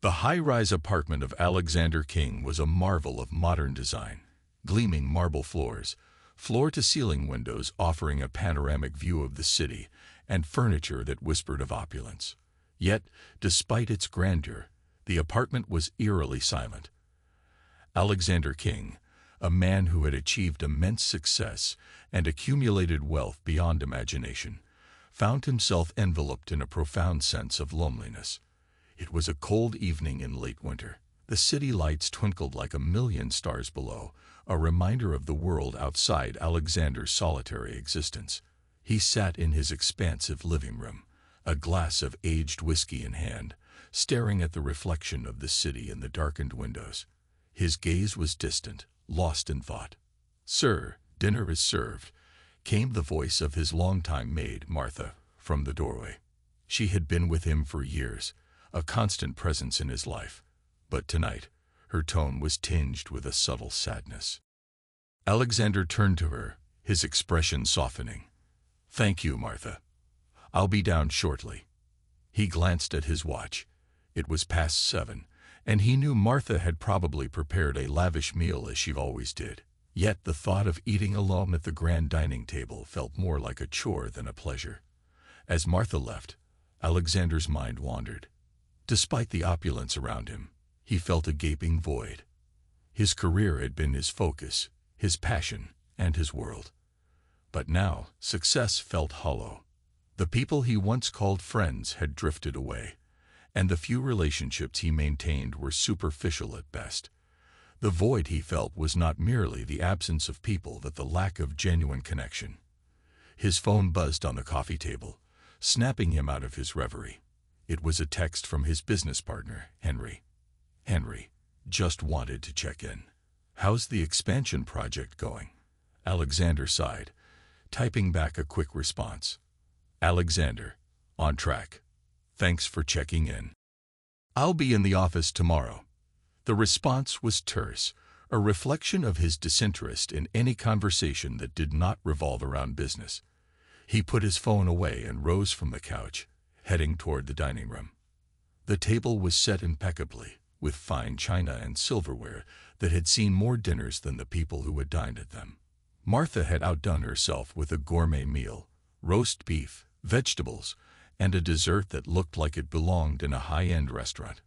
The high-rise apartment of Alexander King was a marvel of modern design. Gleaming marble floors, floor-to-ceiling windows offering a panoramic view of the city, and furniture that whispered of opulence. Yet, despite its grandeur, the apartment was eerily silent. Alexander King, a man who had achieved immense success and accumulated wealth beyond imagination, found himself enveloped in a profound sense of loneliness. It was a cold evening in late winter. The city lights twinkled like a million stars below, a reminder of the world outside Alexander's solitary existence. He sat in his expansive living room, a glass of aged whiskey in hand, staring at the reflection of the city in the darkened windows. His gaze was distant, lost in thought. "Sir, dinner is served," came the voice of his longtime maid, Martha, from the doorway. She had been with him for years, a constant presence in his life, but tonight her tone was tinged with a subtle sadness. Alexander turned to her, his expression softening. "Thank you, Martha. I'll be down shortly." He glanced at his watch. It was past 7, and he knew Martha had probably prepared a lavish meal as she always did. Yet the thought of eating alone at the grand dining table felt more like a chore than a pleasure. As Martha left, Alexander's mind wandered. Despite the opulence around him, he felt a gaping void. His career had been his focus, his passion, and his world. But now, success felt hollow. The people he once called friends had drifted away, and the few relationships he maintained were superficial at best. The void he felt was not merely the absence of people but the lack of genuine connection. His phone buzzed on the coffee table, snapping him out of his reverie. It was a text from his business partner, Henry. "Henry, just wanted to check in. How's the expansion project going?" Alexander sighed, typing back a quick response. "Alexander, on track. Thanks for checking in. I'll be in the office tomorrow." The response was terse, a reflection of his disinterest in any conversation that did not revolve around business. He put his phone away and rose from the couch, heading toward the dining room. The table was set impeccably, with fine china and silverware that had seen more dinners than the people who had dined at them. Martha had outdone herself with a gourmet meal, roast beef, vegetables, and a dessert that looked like it belonged in a high-end restaurant.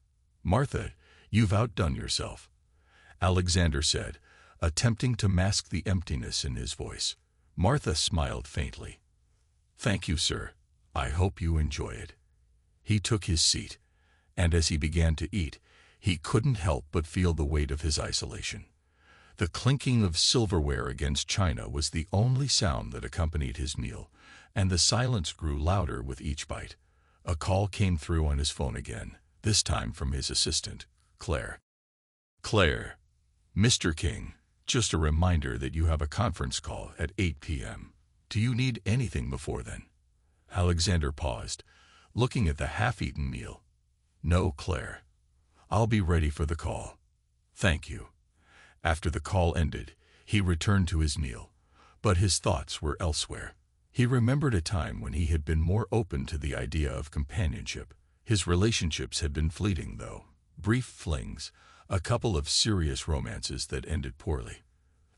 "Martha, you've outdone yourself," Alexander said, attempting to mask the emptiness in his voice. Martha smiled faintly. "Thank you, sir. I hope you enjoy it." He took his seat, and as he began to eat, he couldn't help but feel the weight of his isolation. The clinking of silverware against china was the only sound that accompanied his meal, and the silence grew louder with each bite. A call came through on his phone again, this time from his assistant, Claire. "Claire, Mr. King, just a reminder that you have a conference call at 8 p.m. Do you need anything before then?" Alexander paused, looking at the half-eaten meal. "No, Claire. I'll be ready for the call. Thank you." After the call ended, he returned to his meal, but his thoughts were elsewhere. He remembered a time when he had been more open to the idea of companionship. His relationships had been fleeting, though. Brief flings, a couple of serious romances that ended poorly.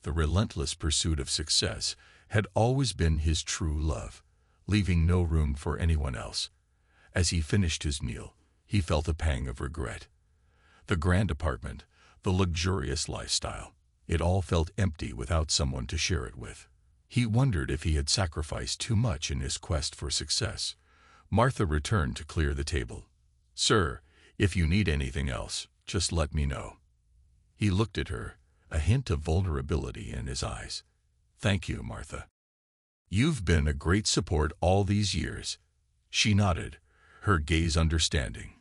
The relentless pursuit of success had always been his true love, leaving no room for anyone else. As he finished his meal, he felt a pang of regret. The grand apartment, the luxurious lifestyle, it all felt empty without someone to share it with. He wondered if he had sacrificed too much in his quest for success. Martha returned to clear the table. "Sir, if you need anything else, just let me know." He looked at her, a hint of vulnerability in his eyes. "Thank you, Martha. You've been a great support all these years." She nodded, her gaze understanding.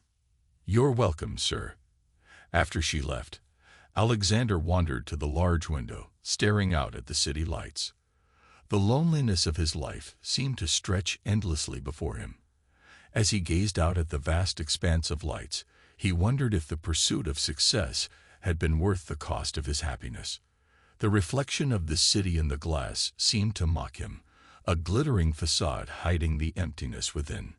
"You're welcome, sir." After she left, Alexander wandered to the large window, staring out at the city lights. The loneliness of his life seemed to stretch endlessly before him. As he gazed out at the vast expanse of lights, he wondered if the pursuit of success had been worth the cost of his happiness. The reflection of the city in the glass seemed to mock him, a glittering facade hiding the emptiness within.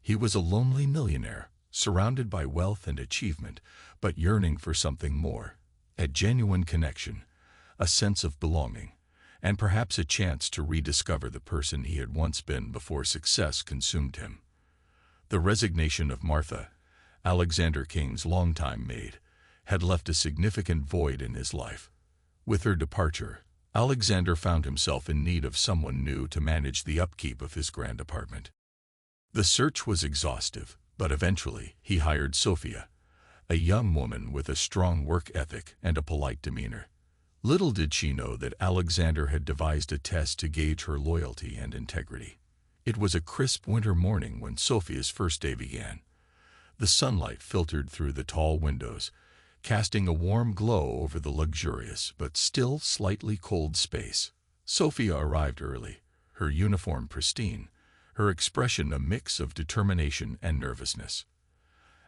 He was a lonely millionaire, surrounded by wealth and achievement, but yearning for something more. A genuine connection, a sense of belonging, and perhaps a chance to rediscover the person he had once been before success consumed him. The resignation of Martha, Alexander King's longtime maid, had left a significant void in his life. With her departure, Alexander found himself in need of someone new to manage the upkeep of his grand apartment. The search was exhaustive, but eventually he hired Sophia, a young woman with a strong work ethic and a polite demeanor. Little did she know that Alexander had devised a test to gauge her loyalty and integrity. It was a crisp winter morning when Sophia's first day began. The sunlight filtered through the tall windows, casting a warm glow over the luxurious but still slightly cold space. Sophia arrived early, her uniform pristine, her expression a mix of determination and nervousness.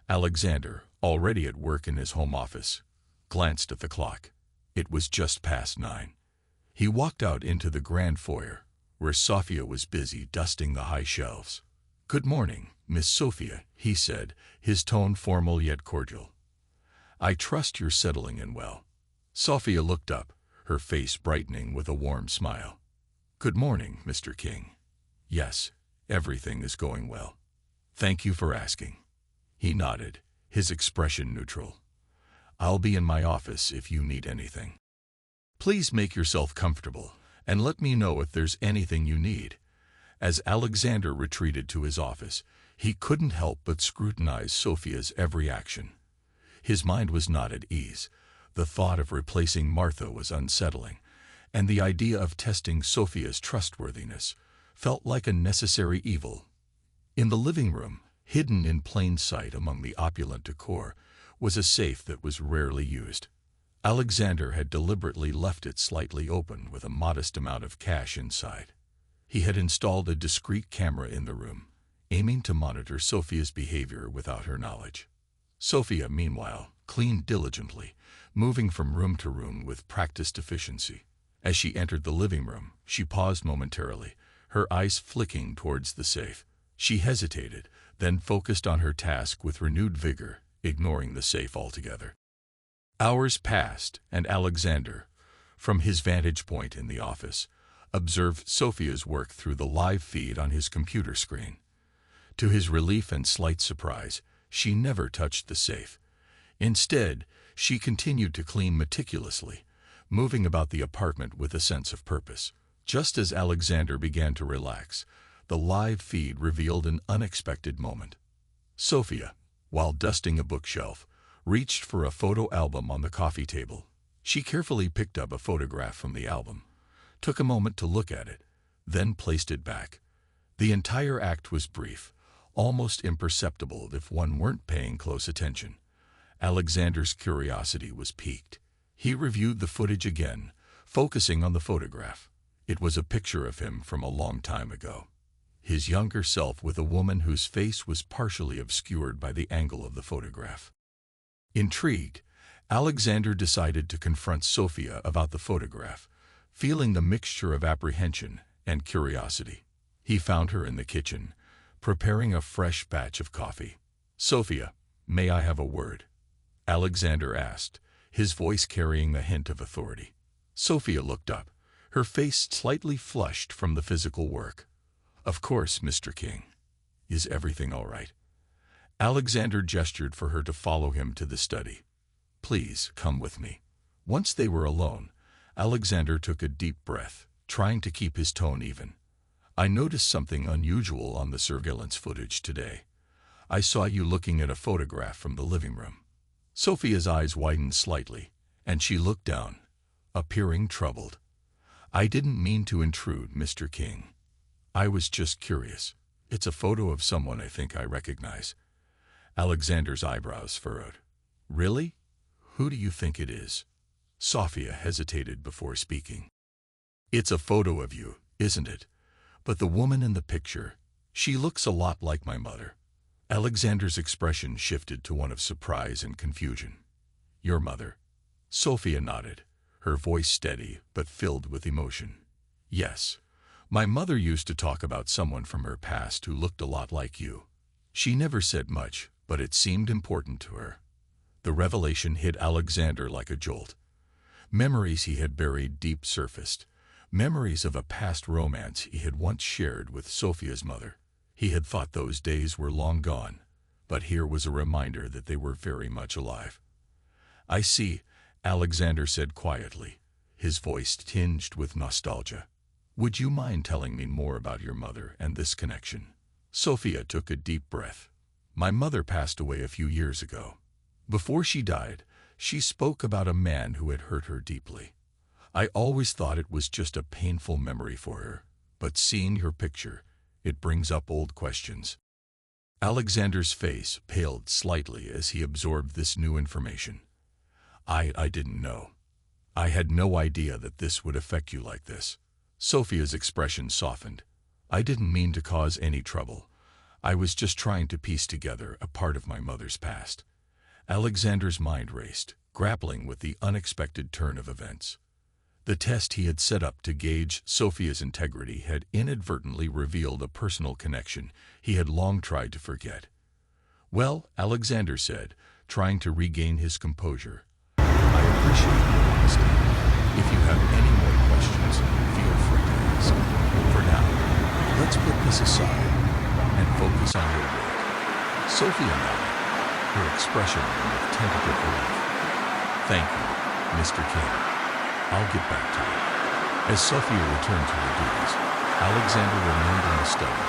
Alexander, already at work in his home office, glanced at the clock. It was just past 9. He walked out into the grand foyer, where Sophia was busy dusting the high shelves. "Good morning, Miss Sophia," he said, his tone formal yet cordial. "I trust you're settling in well." Sophia looked up, her face brightening with a warm smile. "Good morning, Mr. King. Yes, everything is going well. Thank you for asking." He nodded, his expression neutral. "I'll be in my office if you need anything. Please make yourself comfortable, and let me know if there's anything you need." As Alexander retreated to his office, he couldn't help but scrutinize Sophia's every action. His mind was not at ease. The thought of replacing Martha was unsettling, and the idea of testing Sophia's trustworthiness felt like a necessary evil. In the living room, hidden in plain sight among the opulent decor, was a safe that was rarely used. Alexander had deliberately left it slightly open with a modest amount of cash inside. He had installed a discreet camera in the room, aiming to monitor Sophia's behavior without her knowledge. Sophia, meanwhile, cleaned diligently, moving from room to room with practiced efficiency. As she entered the living room, she paused momentarily, her eyes flicking towards the safe. She hesitated, then focused on her task with renewed vigor, ignoring the safe altogether. Hours passed, and Alexander, from his vantage point in the office, observed Sophia's work through the live feed on his computer screen. To his relief and slight surprise, she never touched the safe. Instead, she continued to clean meticulously, moving about the apartment with a sense of purpose. Just as Alexander began to relax, the live feed revealed an unexpected moment. Sophia, while dusting a bookshelf, reached for a photo album on the coffee table. She carefully picked up a photograph from the album, took a moment to look at it, then placed it back. The entire act was brief, almost imperceptible if one weren't paying close attention. Alexander's curiosity was piqued. He reviewed the footage again, focusing on the photograph. It was a picture of him from a long time ago. His younger self with a woman whose face was partially obscured by the angle of the photograph. Intrigued, Alexander decided to confront Sophia about the photograph, feeling the mixture of apprehension and curiosity. He found her in the kitchen, preparing a fresh batch of coffee. "Sophia, may I have a word?" Alexander asked, his voice carrying a hint of authority. Sophia looked up, her face slightly flushed from the physical work. "Of course, Mr. King. Is everything all right?" Alexander gestured for her to follow him to the study. "Please, come with me." Once they were alone, Alexander took a deep breath, trying to keep his tone even. "I noticed something unusual on the surveillance footage today. I saw you looking at a photograph from the living room." Sophia's eyes widened slightly, and she looked down, appearing troubled. "I didn't mean to intrude, Mr. King. I was just curious. It's a photo of someone I think I recognize." Alexander's eyebrows furrowed. "Really? Who do you think it is?" Sophia hesitated before speaking. "It's a photo of you, isn't it? But the woman in the picture, she looks a lot like my mother." Alexander's expression shifted to one of surprise and confusion. "Your mother?" Sophia nodded, her voice steady but filled with emotion. "Yes, my mother used to talk about someone from her past who looked a lot like you. She never said much, but it seemed important to her. The revelation hit Alexander like a jolt. Memories he had buried deep surfaced, memories of a past romance he had once shared with Sophia's mother. He had thought those days were long gone, but here was a reminder that they were very much alive. "I see," Alexander said quietly, his voice tinged with nostalgia. "Would you mind telling me more about your mother and this connection?" Sophia took a deep breath. "My mother passed away a few years ago. Before she died, she spoke about a man who had hurt her deeply. I always thought it was just a painful memory for her, but seeing her picture, it brings up old questions." Alexander's face paled slightly as he absorbed this new information. I didn't know. I had no idea that this would affect you like this." Sophia's expression softened. "I didn't mean to cause any trouble. I was just trying to piece together a part of my mother's past." Alexander's mind raced, grappling with the unexpected turn of events. The test he had set up to gauge Sophia's integrity had inadvertently revealed a personal connection he had long tried to forget. "Well," Alexander said, trying to regain his composure, "I appreciate your honesty. If you have any more questions, feel free to ask. For now, let's put this aside and focus on your work." Sophia nodded, her expression one of tentative relief. "Thank you, Mr. King. I'll get back to it." As Sophia returned to her duties, Alexander remained in the study,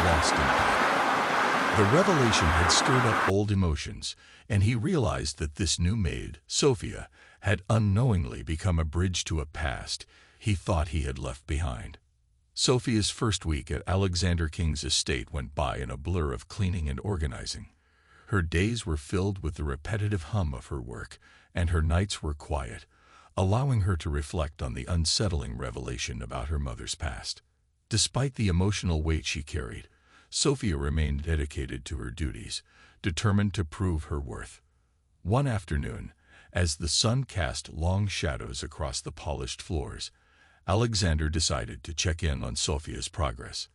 lost in thought. The revelation had stirred up old emotions, and he realized that this new maid, Sophia, had unknowingly become a bridge to a past he thought he had left behind. Sophia's first week at Alexander King's estate went by in a blur of cleaning and organizing. Her days were filled with the repetitive hum of her work, and her nights were quiet, allowing her to reflect on the unsettling revelation about her mother's past. Despite the emotional weight she carried, Sophia remained dedicated to her duties, determined to prove her worth. One afternoon, as the sun cast long shadows across the polished floors, Alexander decided to check in on Sophia's progress.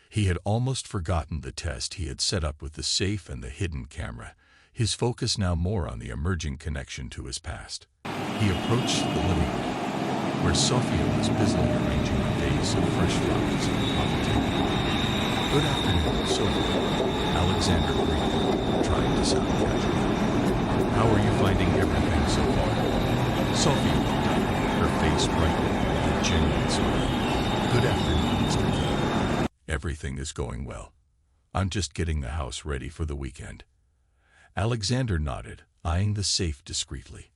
He had almost forgotten the test he had set up with the safe and the hidden camera, his focus now more on the emerging connection to his past. He approached the living room, where Sophia was busily arranging a vase of fresh flowers on the coffee table. "Good afternoon, Sophia," Alexander greeted, trying to sound casual. "How are you finding everything so far?" Sophia looked up, her face brightening with a genuine smile. "Good afternoon, Mr. King. Everything is going well. I'm just getting the house ready for the weekend." Alexander nodded, eyeing the safe discreetly.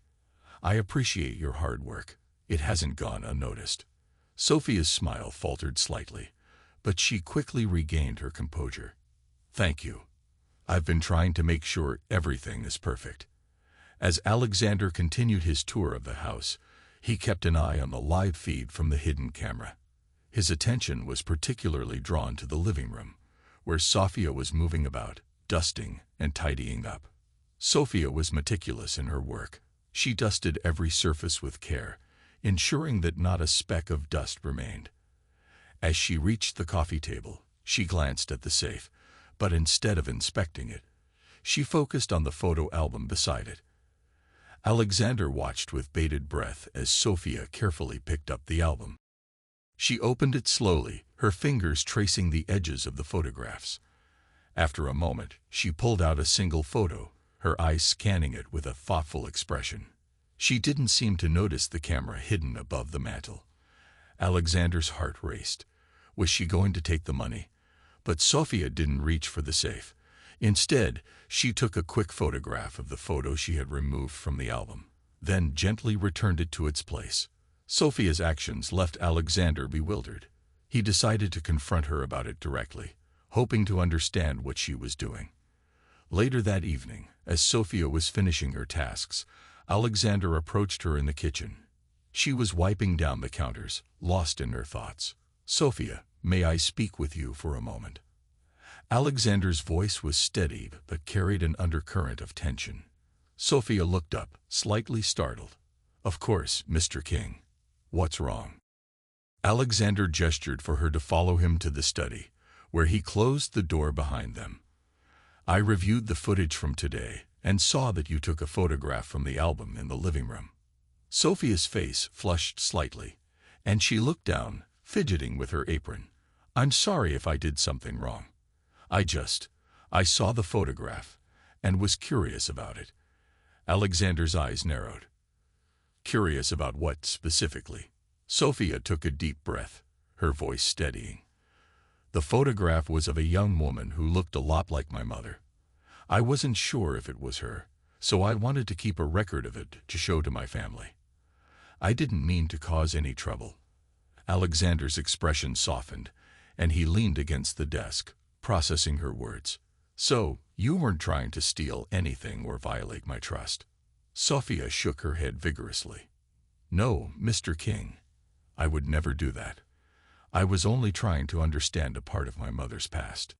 "I appreciate your hard work. It hasn't gone unnoticed." Sophia's smile faltered slightly, but she quickly regained her composure. "Thank you. I've been trying to make sure everything is perfect." As Alexander continued his tour of the house, he kept an eye on the live feed from the hidden camera. His attention was particularly drawn to the living room, where Sophia was moving about, dusting and tidying up. Sophia was meticulous in her work. She dusted every surface with care, ensuring that not a speck of dust remained. As she reached the coffee table, she glanced at the safe, but instead of inspecting it, she focused on the photo album beside it. Alexander watched with bated breath as Sophia carefully picked up the album. She opened it slowly, her fingers tracing the edges of the photographs. After a moment, she pulled out a single photo, her eyes scanning it with a thoughtful expression. She didn't seem to notice the camera hidden above the mantel. Alexander's heart raced. Was she going to take the money? But Sophia didn't reach for the safe. Instead, she took a quick photograph of the photo she had removed from the album, then gently returned it to its place. Sophia's actions left Alexander bewildered. He decided to confront her about it directly, hoping to understand what she was doing. Later that evening, as Sophia was finishing her tasks, Alexander approached her in the kitchen. She was wiping down the counters, lost in her thoughts. "Sophia, may I speak with you for a moment?" Alexander's voice was steady but carried an undercurrent of tension. Sophia looked up, slightly startled. "Of course, Mr. King. What's wrong?" Alexander gestured for her to follow him to the study, where he closed the door behind them. I reviewed the footage from today and saw that you took a photograph from the album in the living room. Sophia's face flushed slightly, and she looked down, fidgeting with her apron. I'm sorry if I did something wrong. I saw the photograph and was curious about it. Alexander's eyes narrowed. Curious about what specifically? Sophia took a deep breath, her voice steadying. The photograph was of a young woman who looked a lot like my mother. I wasn't sure if it was her, so I wanted to keep a record of it to show to my family. I didn't mean to cause any trouble. Alexander's expression softened, and he leaned against the desk, processing her words. So, you weren't trying to steal anything or violate my trust? Sophia shook her head vigorously. No, Mr. King. I would never do that. I was only trying to understand a part of my mother's past.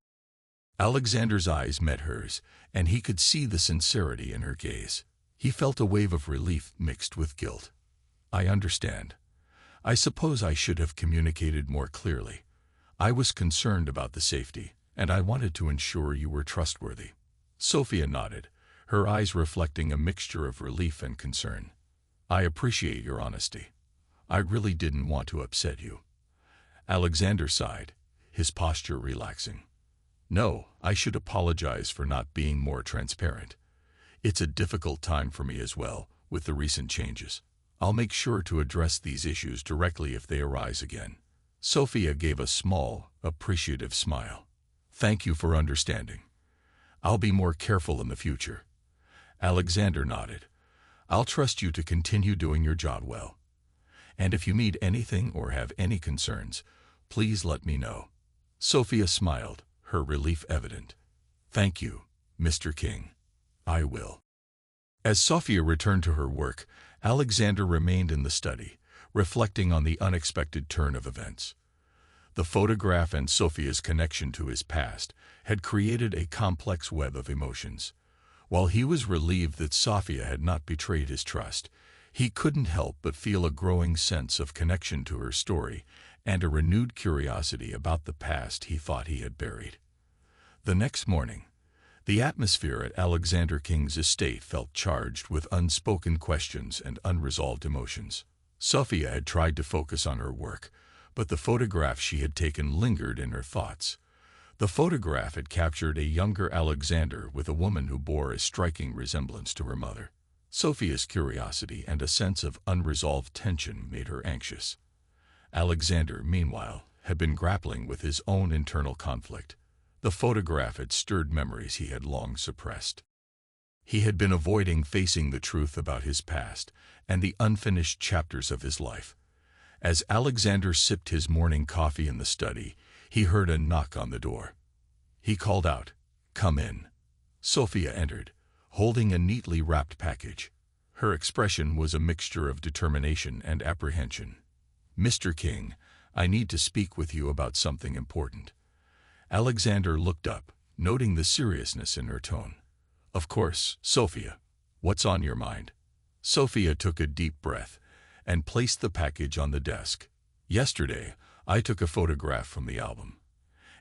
Alexander's eyes met hers, and he could see the sincerity in her gaze. He felt a wave of relief mixed with guilt. I understand. I suppose I should have communicated more clearly. I was concerned about the safety, and I wanted to ensure you were trustworthy. Sophia nodded, her eyes reflecting a mixture of relief and concern. I appreciate your honesty. I really didn't want to upset you. Alexander sighed, his posture relaxing. No, I should apologize for not being more transparent. It's a difficult time for me as well, with the recent changes. I'll make sure to address these issues directly if they arise again. Sophia gave a small, appreciative smile. Thank you for understanding. I'll be more careful in the future. Alexander nodded. I'll trust you to continue doing your job well. And if you need anything or have any concerns, please let me know. Sophia smiled, her relief evident. Thank you, Mr. King. I will. As Sophia returned to her work, Alexander remained in the study, reflecting on the unexpected turn of events. The photograph and Sophia's connection to his past had created a complex web of emotions. While he was relieved that Sophia had not betrayed his trust, he couldn't help but feel a growing sense of connection to her story and a renewed curiosity about the past he thought he had buried. The next morning, the atmosphere at Alexander King's estate felt charged with unspoken questions and unresolved emotions. Sophia had tried to focus on her work, but the photograph she had taken lingered in her thoughts. The photograph had captured a younger Alexander with a woman who bore a striking resemblance to her mother. Sophia's curiosity and a sense of unresolved tension made her anxious. Alexander, meanwhile, had been grappling with his own internal conflict. The photograph had stirred memories he had long suppressed. He had been avoiding facing the truth about his past and the unfinished chapters of his life. As Alexander sipped his morning coffee in the study, he heard a knock on the door. He called out, "Come in." Sophia entered, holding a neatly wrapped package. Her expression was a mixture of determination and apprehension. "Mr. King, I need to speak with you about something important." Alexander looked up, noting the seriousness in her tone. "Of course, Sophia. What's on your mind?" Sophia took a deep breath and placed the package on the desk. "Yesterday, I took a photograph from the album,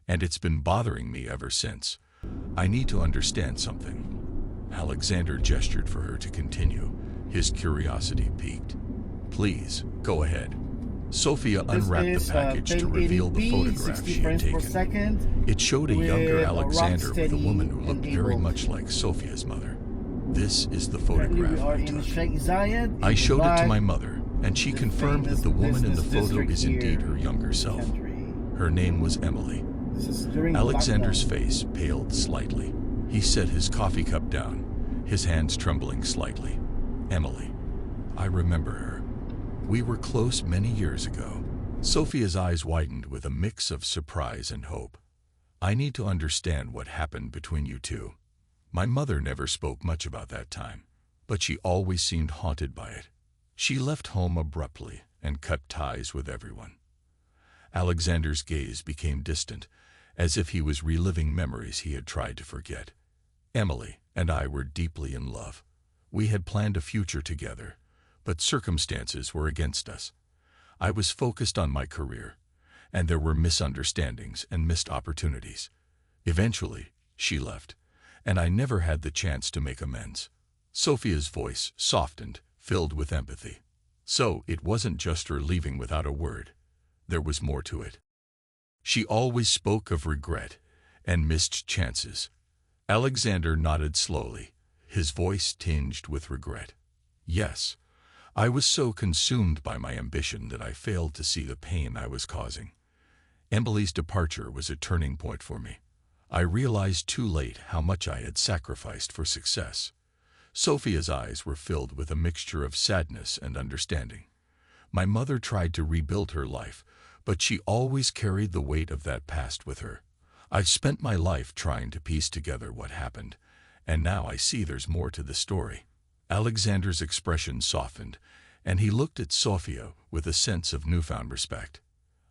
and it's been bothering me ever since. I need to understand something." Alexander gestured for her to continue, his curiosity piqued. "Please, go ahead." Sophia unwrapped the package to reveal the photograph she had taken. It showed a younger Alexander with a woman who looked very much like Sophia's mother. "This is the photograph I took. I showed it to my mother, and she confirmed that the woman in the photo is indeed her younger self. Her name was Emily." Alexander's face paled slightly. He set his coffee cup down, his hands trembling slightly. "Emily. I remember her. We were close many years ago." Sophia's eyes widened with a mix of surprise and hope. "I need to understand what happened between you two. My mother never spoke much about that time, but she always seemed haunted by it. She left home abruptly and cut ties with everyone." Alexander's gaze became distant, as if he was reliving memories he had tried to forget. "Emily and I were deeply in love. We had planned a future together, but circumstances were against us. I was focused on my career, and there were misunderstandings and missed opportunities. Eventually, she left, and I never had the chance to make amends. Sophia's voice softened, filled with empathy. So it wasn't just her leaving without a word. There was more to it. She always spoke of regret and missed chances. Alexander nodded slowly, his voice tinged with regret. Yes, I was so consumed by my ambition that I failed to see the pain I was causing. Emily's departure was a turning point for me. I realized too late how much I had sacrificed for success. Sophia's eyes were filled with a mixture of sadness and understanding. My mother tried to rebuild her life, but she always carried the weight of that past with her. I've spent my life trying to piece together what happened, and now I see there's more to the story. Alexander's expression softened, and he looked at Sophia with a sense of newfound respect.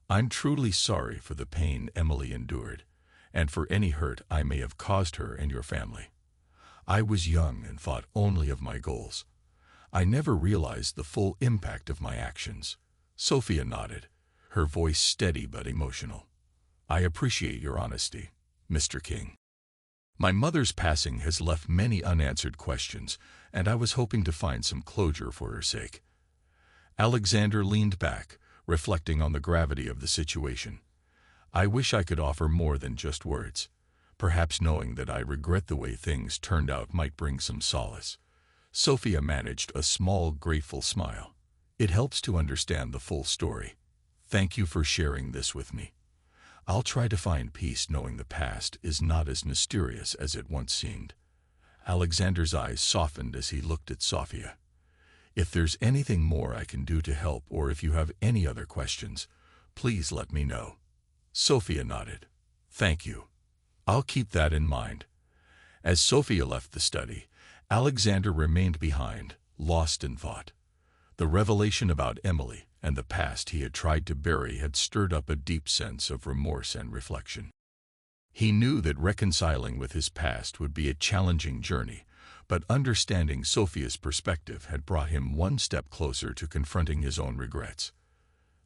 I'm truly sorry for the pain Emily endured, and for any hurt I may have caused her and your family. I was young and thought only of my goals. I never realized the full impact of my actions. Sophia nodded, her voice steady but emotional. I appreciate your honesty, Mr. King. My mother's passing has left many unanswered questions, and I was hoping to find some closure for her sake. Alexander leaned back, reflecting on the gravity of the situation. I wish I could offer more than just words. Perhaps knowing that I regret the way things turned out might bring some solace. Sophia managed a small, grateful smile. It helps to understand the full story. Thank you for sharing this with me. I'll try to find peace knowing the past is not as mysterious as it once seemed. Alexander's eyes softened as he looked at Sophia. If there's anything more I can do to help, or if you have any other questions, please let me know. Sophia nodded. Thank you. I'll keep that in mind. As Sophia left the study, Alexander remained behind, lost in thought. The revelation about Emily and the past he had tried to bury had stirred up a deep sense of remorse and reflection. He knew that reconciling with his past would be a challenging journey, but understanding Sophia's perspective had brought him one step closer to confronting his own regrets.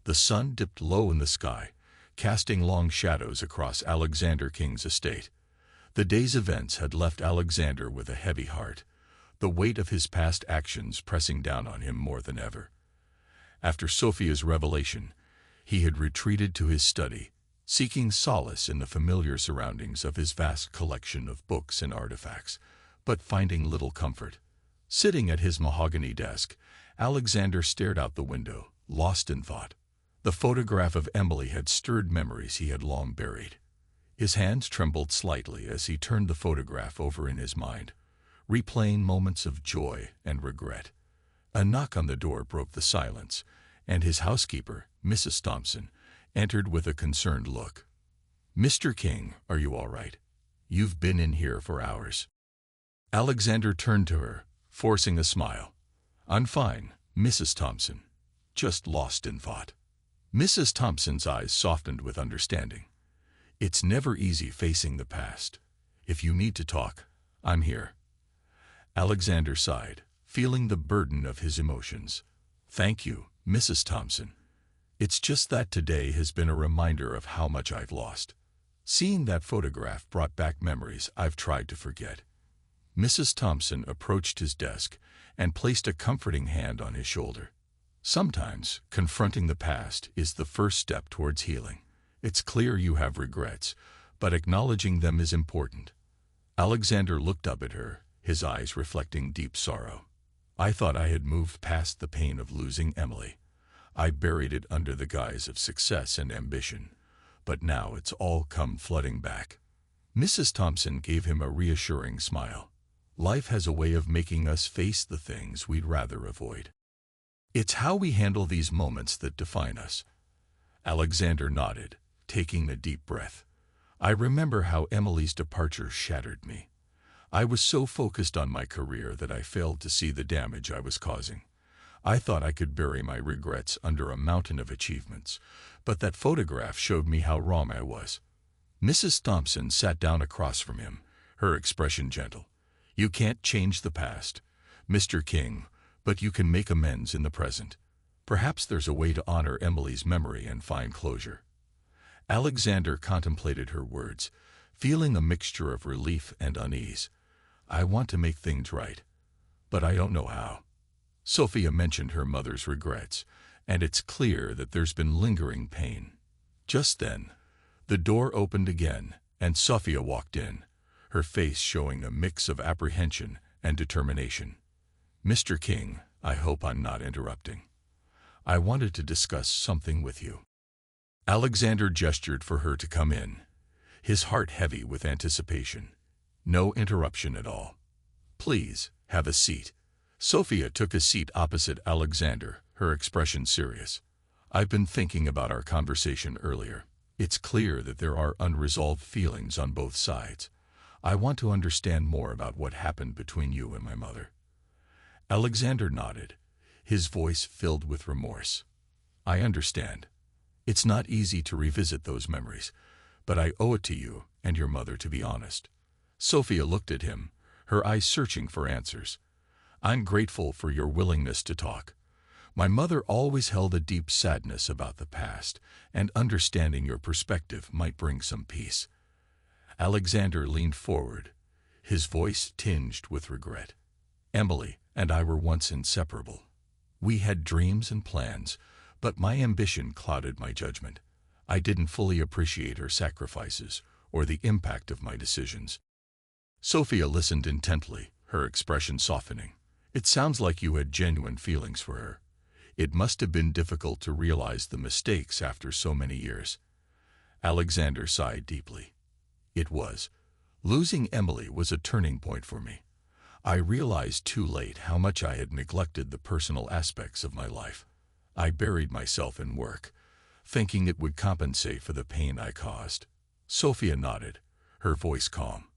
The sun dipped low in the sky, casting long shadows across Alexander King's estate. The day's events had left Alexander with a heavy heart, the weight of his past actions pressing down on him more than ever. After Sophia's revelation, he had retreated to his study, seeking solace in the familiar surroundings of his vast collection of books and artifacts, but finding little comfort. Sitting at his mahogany desk, Alexander stared out the window, lost in thought. The photograph of Emily had stirred memories he had long buried. His hands trembled slightly as he turned the photograph over in his mind, replaying moments of joy and regret. A knock on the door broke the silence, and his housekeeper, Mrs. Thompson, entered with a concerned look. Mr. King, are you all right? You've been in here for hours. Alexander turned to her, forcing a smile. I'm fine, Mrs. Thompson. Just lost in thought. Mrs. Thompson's eyes softened with understanding. It's never easy facing the past. If you need to talk, I'm here. Alexander sighed, feeling the burden of his emotions. Thank you, Mrs. Thompson. It's just that today has been a reminder of how much I've lost. Seeing that photograph brought back memories I've tried to forget. Mrs. Thompson approached his desk and placed a comforting hand on his shoulder. Sometimes, confronting the past is the first step towards healing. It's clear you have regrets, but acknowledging them is important. Alexander looked up at her, his eyes reflecting deep sorrow. I thought I had moved past the pain of losing Emily. I buried it under the guise of success and ambition, but now it's all come flooding back. Mrs. Thompson gave him a reassuring smile. Life has a way of making us face the things we'd rather avoid. It's how we handle these moments that define us. Alexander nodded, taking a deep breath. I remember how Emily's departure shattered me. I was so focused on my career that I failed to see the damage I was causing. I thought I could bury my regrets under a mountain of achievements, but that photograph showed me how wrong I was. Mrs. Thompson sat down across from him, her expression gentle. You can't change the past, Mr. King, but you can make amends in the present. Perhaps there's a way to honor Emily's memory and find closure. Alexander contemplated her words, feeling a mixture of relief and unease. I want to make things right, but I don't know how. Sophia mentioned her mother's regrets, and it's clear that there's been lingering pain. Just then, the door opened again, and Sophia walked in, her face showing a mix of apprehension and determination. "Mr. King, I hope I'm not interrupting. I wanted to discuss something with you." Alexander gestured for her to come in, his heart heavy with anticipation. "No interruption at all. Please, have a seat." Sophia took a seat opposite Alexander, her expression serious. "I've been thinking about our conversation earlier. It's clear that there are unresolved feelings on both sides. I want to understand more about what happened between you and my mother." Alexander nodded, his voice filled with remorse. "I understand. It's not easy to revisit those memories, but I owe it to you and your mother to be honest." Sophia looked at him, her eyes searching for answers. "I'm grateful for your willingness to talk. My mother always held a deep sadness about the past, and understanding your perspective might bring some peace." Alexander leaned forward, his voice tinged with regret. "Emily and I were once inseparable. We had dreams and plans, but my ambition clouded my judgment. I didn't fully appreciate her sacrifices or the impact of my decisions." Sophia listened intently, her expression softening. "It sounds like you had genuine feelings for her. It must have been difficult to realize the mistakes after so many years." Alexander sighed deeply. "It was. Losing Emily was a turning point for me. I realized too late how much I had neglected the personal aspects of my life. I buried myself in work, thinking it would compensate for the pain I caused." Sophia nodded, her voice calm.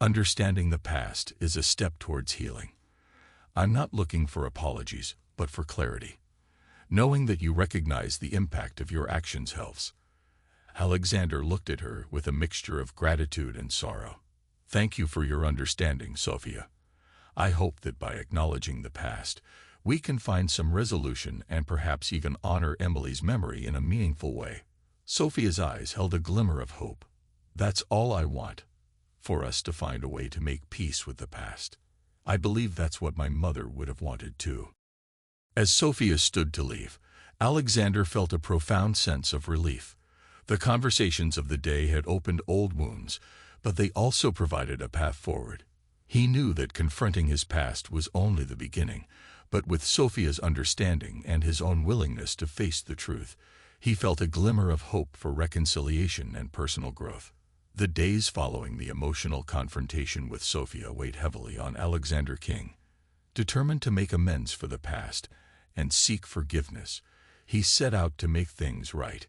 "Understanding the past is a step towards healing. I'm not looking for apologies, but for clarity. Knowing that you recognize the impact of your actions helps." Alexander looked at her with a mixture of gratitude and sorrow. "Thank you for your understanding, Sophia. I hope that by acknowledging the past, we can find some resolution and perhaps even honor Emily's memory in a meaningful way." Sophia's eyes held a glimmer of hope. "That's all I want, for us to find a way to make peace with the past. I believe that's what my mother would have wanted too." As Sophia stood to leave, Alexander felt a profound sense of relief. The conversations of the day had opened old wounds, but they also provided a path forward. He knew that confronting his past was only the beginning, but with Sophia's understanding and his own willingness to face the truth, he felt a glimmer of hope for reconciliation and personal growth. The days following the emotional confrontation with Sophia weighed heavily on Alexander King. Determined to make amends for the past and seek forgiveness, he set out to make things right.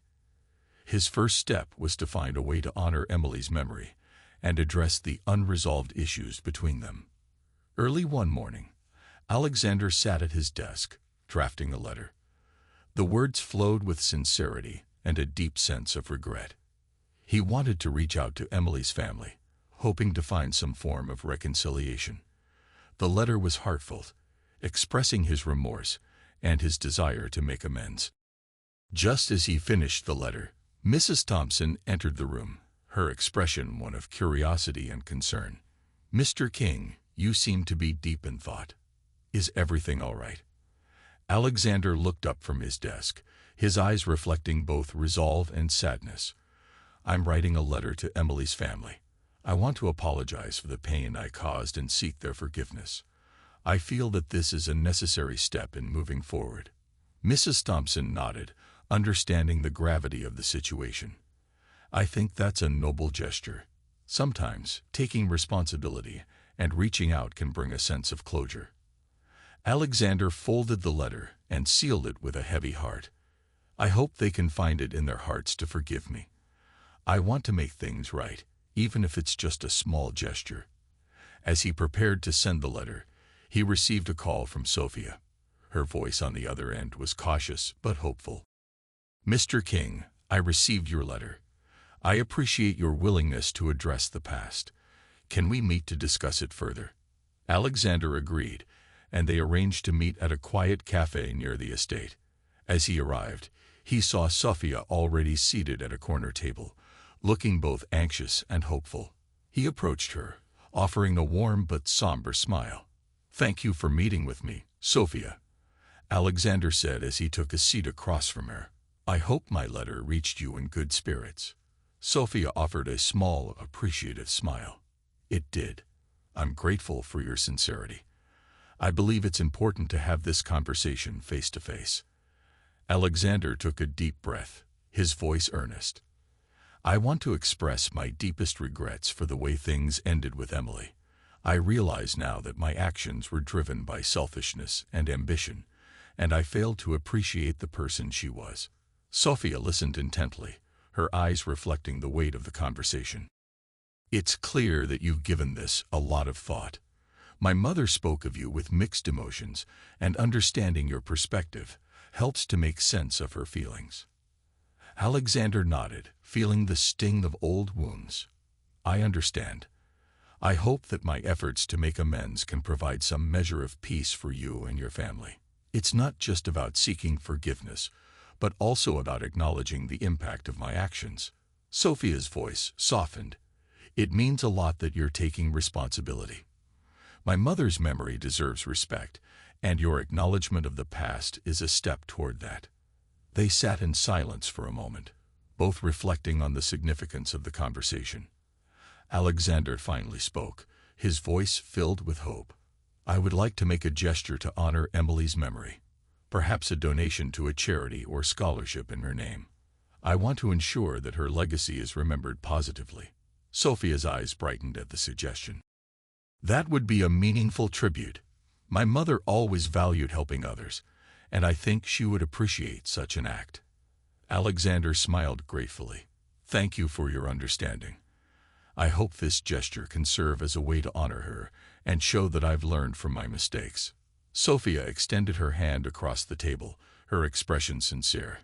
His first step was to find a way to honor Emily's memory and address the unresolved issues between them. Early one morning, Alexander sat at his desk, drafting a letter. The words flowed with sincerity and a deep sense of regret. He wanted to reach out to Emily's family, hoping to find some form of reconciliation. The letter was heartfelt, expressing his remorse and his desire to make amends. Just as he finished the letter, Mrs. Thompson entered the room, her expression one of curiosity and concern. "Mr. King, you seem to be deep in thought. Is everything all right?" Alexander looked up from his desk, his eyes reflecting both resolve and sadness. "I'm writing a letter to Emily's family. I want to apologize for the pain I caused and seek their forgiveness. I feel that this is a necessary step in moving forward." Mrs. Thompson nodded, understanding the gravity of the situation. "I think that's a noble gesture. Sometimes, taking responsibility and reaching out can bring a sense of closure." Alexander folded the letter and sealed it with a heavy heart. "I hope they can find it in their hearts to forgive me. I want to make things right, even if it's just a small gesture." As he prepared to send the letter, he received a call from Sophia. Her voice on the other end was cautious but hopeful. "Mr. King, I received your letter. I appreciate your willingness to address the past. Can we meet to discuss it further?" Alexander agreed, and they arranged to meet at a quiet cafe near the estate. As he arrived, he saw Sophia already seated at a corner table, looking both anxious and hopeful. He approached her, offering a warm but somber smile. "Thank you for meeting with me, Sophia," Alexander said as he took a seat across from her. "I hope my letter reached you in good spirits." Sophia offered a small, appreciative smile. "It did. I'm grateful for your sincerity. I believe it's important to have this conversation face to face." Alexander took a deep breath, his voice earnest. "I want to express my deepest regrets for the way things ended with Emily. I realize now that my actions were driven by selfishness and ambition, and I failed to appreciate the person she was." Sophia listened intently, her eyes reflecting the weight of the conversation. "It's clear that you've given this a lot of thought. My mother spoke of you with mixed emotions, and understanding your perspective helps to make sense of her feelings." Alexander nodded, feeling the sting of old wounds. "I understand. I hope that my efforts to make amends can provide some measure of peace for you and your family. It's not just about seeking forgiveness, but also about acknowledging the impact of my actions." Sophia's voice softened. "It means a lot that you're taking responsibility. My mother's memory deserves respect, and your acknowledgement of the past is a step toward that." They sat in silence for a moment, both reflecting on the significance of the conversation. Alexander finally spoke, his voice filled with hope. "I would like to make a gesture to honor Emily's memory, perhaps a donation to a charity or scholarship in her name. I want to ensure that her legacy is remembered positively." Sophia's eyes brightened at the suggestion. "That would be a meaningful tribute. My mother always valued helping others, and I think she would appreciate such an act." Alexander smiled gratefully. "Thank you for your understanding. I hope this gesture can serve as a way to honor her and show that I've learned from my mistakes." Sophia extended her hand across the table, her expression sincere.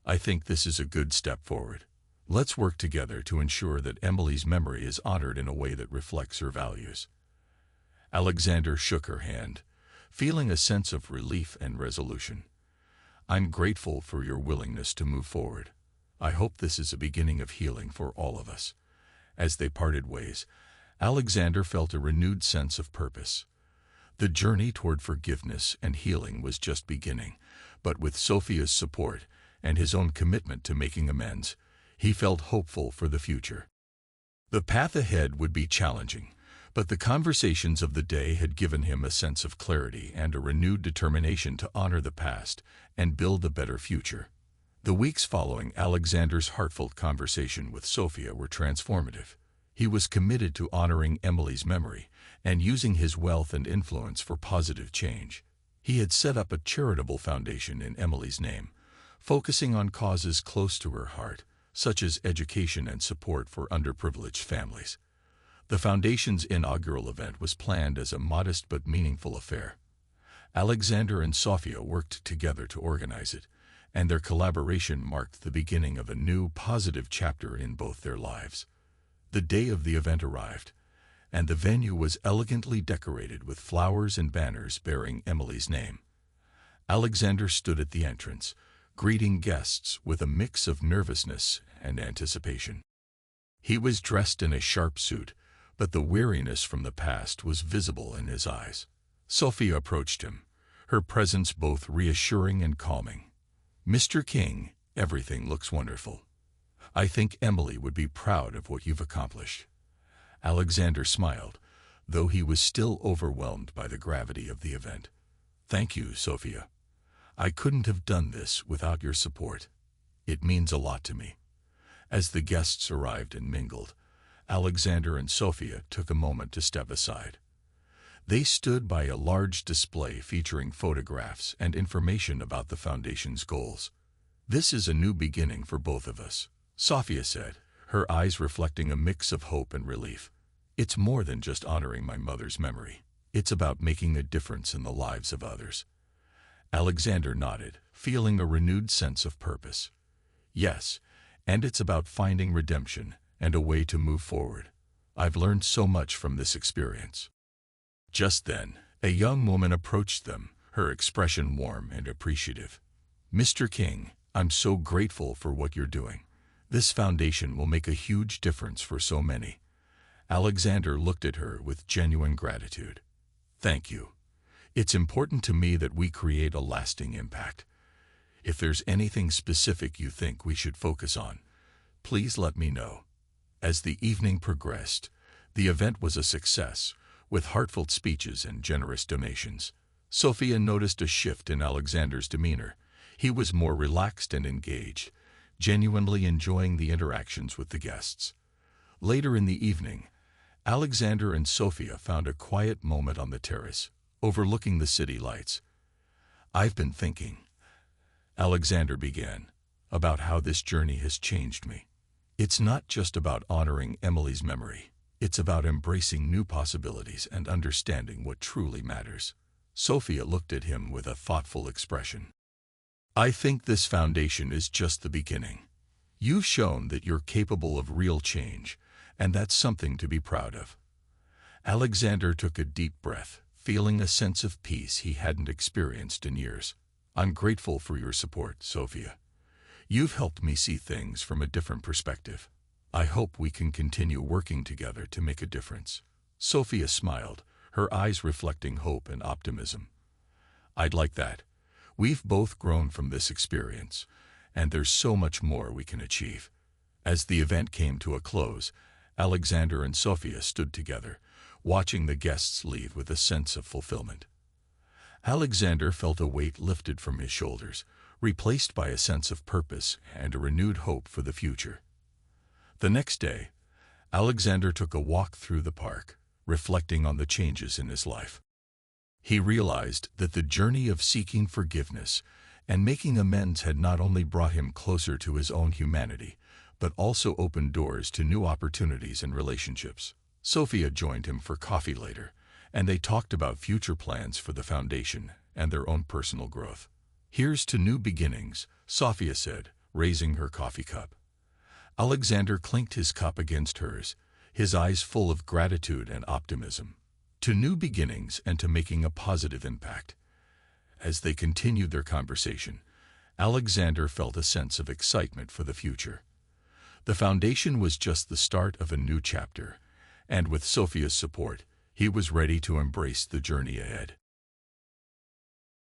"I think this is a good step forward. Let's work together to ensure that Emily's memory is honored in a way that reflects her values." Alexander shook her hand, feeling a sense of relief and resolution. "I'm grateful for your willingness to move forward. I hope this is a beginning of healing for all of us." As they parted ways, Alexander felt a renewed sense of purpose. The journey toward forgiveness and healing was just beginning, but with Sophia's support and his own commitment to making amends, he felt hopeful for the future. The path ahead would be challenging, but the conversations of the day had given him a sense of clarity and a renewed determination to honor the past and build a better future. The weeks following Alexander's heartfelt conversation with Sophia were transformative. He was committed to honoring Emily's memory and using his wealth and influence for positive change. He had set up a charitable foundation in Emily's name, focusing on causes close to her heart, such as education and support for underprivileged families. The foundation's inaugural event was planned as a modest but meaningful affair. Alexander and Sophia worked together to organize it, and their collaboration marked the beginning of a new, positive chapter in both their lives. The day of the event arrived, and the venue was elegantly decorated with flowers and banners bearing Emily's name. Alexander stood at the entrance, greeting guests with a mix of nervousness and anticipation. He was dressed in a sharp suit, but the weariness from the past was visible in his eyes. Sophia approached him, her presence both reassuring and calming. "Mr. King, everything looks wonderful. I think Emily would be proud of what you've accomplished." Alexander smiled, though he was still overwhelmed by the gravity of the event. "Thank you, Sophia. I couldn't have done this without your support. It means a lot to me." As the guests arrived and mingled, Alexander and Sophia took a moment to step aside. They stood by a large display featuring photographs and information about the foundation's goals. "This is a new beginning for both of us," Sophia said, her eyes reflecting a mix of hope and relief. "It's more than just honoring my mother's memory. It's about making a difference in the lives of others." Alexander nodded, feeling a renewed sense of purpose. "Yes, and it's about finding redemption and a way to move forward. I've learned so much from this experience." Just then, a young woman approached them, her expression warm and appreciative. "Mr. King, I'm so grateful for what you're doing. This foundation will make a huge difference for so many. Alexander looked at her with genuine gratitude. Thank you. It's important to me that we create a lasting impact. If there's anything specific you think we should focus on, please let me know. As the evening progressed, the event was a success, with heartfelt speeches and generous donations. Sophia noticed a shift in Alexander's demeanor. He was more relaxed and engaged, genuinely enjoying the interactions with the guests. Later in the evening, Alexander and Sophia found a quiet moment on the terrace, overlooking the city lights. I've been thinking, Alexander began, about how this journey has changed me. It's not just about honoring Emily's memory. It's about embracing new possibilities and understanding what truly matters. Sophia looked at him with a thoughtful expression. I think this foundation is just the beginning. You've shown that you're capable of real change, and that's something to be proud of. Alexander took a deep breath, feeling a sense of peace he hadn't experienced in years. I'm grateful for your support, Sophia. You've helped me see things from a different perspective. I hope we can continue working together to make a difference. Sophia smiled, her eyes reflecting hope and optimism. I'd like that. We've both grown from this experience, and there's so much more we can achieve. As the event came to a close, Alexander and Sophia stood together, watching the guests leave with a sense of fulfillment. Alexander felt a weight lifted from his shoulders, replaced by a sense of purpose and a renewed hope for the future. The next day, Alexander took a walk through the park, reflecting on the changes in his life. He realized that the journey of seeking forgiveness and making amends had not only brought him closer to his own humanity, but also opened doors to new opportunities and relationships. Sophia joined him for coffee later, and they talked about future plans for the foundation and their own personal growth. Here's to new beginnings, Sophia said, raising her coffee cup. Alexander clinked his cup against hers, his eyes full of gratitude and optimism. To new beginnings and to making a positive impact. As they continued their conversation, Alexander felt a sense of excitement for the future. The foundation was just the start of a new chapter, and with Sophia's support, he was ready to embrace the journey ahead.